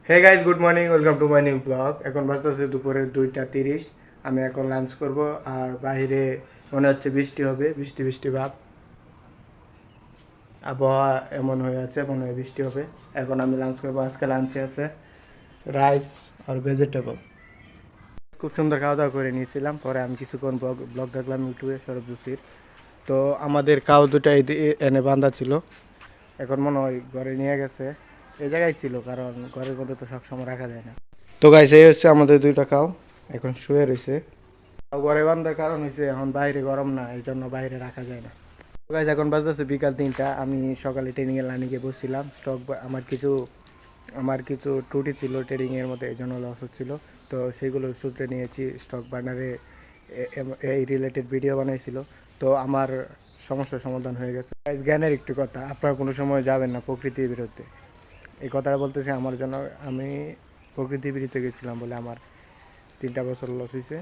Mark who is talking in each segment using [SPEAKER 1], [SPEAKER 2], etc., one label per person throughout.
[SPEAKER 1] Hey guys, good morning, welcome to my new vlog. এখন বাজতেছে দুপুরে 2টা 30। আমি এখন লাঞ্চ করব। আর বাইরে মনে হচ্ছে বৃষ্টি হবে, বৃষ্টি বৃষ্টি ভাব, আবহাওয়া এমন হয়ে আছে, মনে হয় বৃষ্টি হবে। এখন আমি লাঞ্চ করবো। আজকে লাঞ্চে আছে রাইস আর ভেজিটেবল। খুব সুন্দর খাওয়া দাওয়া করে নিয়েছিলাম। পরে আমি কিছুক্ষণ ব্লগ দেখলাম ইউটিউবে সৌরভ জোশীর। তো আমাদের কাউ দুটা এনে বান্ধা ছিল, এখন মনে হয় ঘরে নিয়ে গেছে। এই জায়গায় ছিল, কারণ ঘরের মধ্যে তো সবসময় রাখা যায় না। তো গাইস, এই হচ্ছে আমাদের দুইটা কাউ, এখন শুয়ে রয়েছে। ঘরে বান্ধার কারণ হচ্ছে এখন বাইরে গরম না, এই জন্য বাইরে রাখা যায় না। তো গাইস, এখন বাজতেছে বিকাল 3টা। আমি সকালে ট্রেনিংয়ের লাইনে গিয়ে বসছিলাম। আমার কিছু ত্রুটি ছিল ট্রেনিংয়ের মধ্যে, এই জন্য লস হচ্ছিল। তো সেইগুলো সূত্রে নিয়েছি। স্টক বার্নারে এই রিলেটেড ভিডিও বানাইছিল। তো আমার সমস্যার সমাধান হয়ে গেছে। গাইস, জ্ঞানের একটু কথা, আপনারা কোনো সময় যাবেন না প্রকৃতির বিরুদ্ধে। এই কথাটা বলতেছি আমার জন্য। আমি প্রকৃতির বিরুদ্ধে গেছিলাম বলে আমার 3টা বছর লস হয়েছে।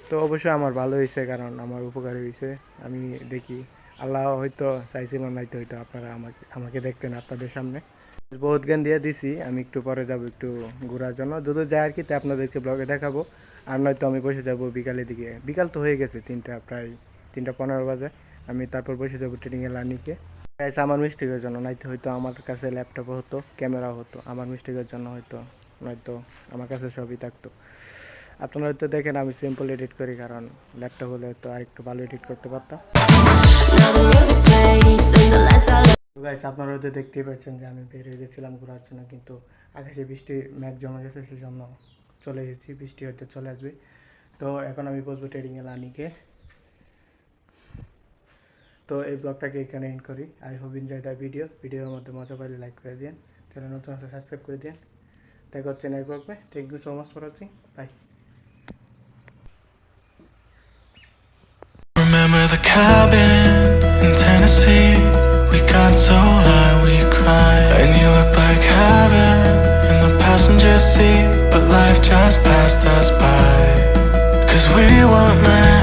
[SPEAKER 1] তো অবশ্যই আমার ভালো হয়েছে, কারণ আমার উপকার হয়েছে। আমি দেখি আল্লাহ হয়তো চাইছিল, নাইতো হয়তো আপনারা আমাকে দেখতেন আপনাদের সামনে। বহুত জ্ঞান দিয়ে দিছি। আমি একটু পরে যাব একটু ঘোরার জন্য, যদি যাই আর কি, তাই আপনাদেরকে ব্লগে দেখাবো। আর নয়তো আমি বসে যাব বিকালের দিকে। বিকাল তো হয়ে গেছে, প্রায় 3টা 15 বাজে। আমি তারপর বসে যাবো ট্রেনিংয়ের লার্নিংকে। আমার মিস্টেকের জন্য, নাইতো হয়তো আমার কাছে ল্যাপটপ হতো, ক্যামেরা হতো। আমার মিস্টেকের জন্য হয়তো, নয়তো আমার কাছে সবই থাকতো। আপনারা হয়তো দেখেন আমি সিম্পল এডিট করি, কারণ ল্যাপটপ হলে তো আর একটু ভালো এডিট করতে পারতাম। গাইস, আপনারা হয়তো দেখতেই পাচ্ছেন যে আমি বের হয়ে গেছিলাম ঘোরার জন্য, কিন্তু আকাশে বৃষ্টি মেঘ জমা গেছে, সেই জন্য চলে গেছি। বৃষ্টি হয়তো চলে আসবে। তো এখন আমি বসবো ট্রেডিংয়ে লার্নিংকে। তো এই ব্লগটাকে এখানে এন্ড করি। আই হোপ এনজয় দ্য ভিডিওর মধ্যে মজা পাইলে লাইক করে দিন, চ্যানেল নতুন আসলে সাবস্ক্রাইব করে দিন। দেখা হচ্ছে নেক্সট ব্লগে। Thank you so much for watching. Bye.
[SPEAKER 2] Remember the cabin in Tennessee? We got so high we cried, and you looked like heaven in the passenger seat, but life just passed us by, 'cause we weren't meant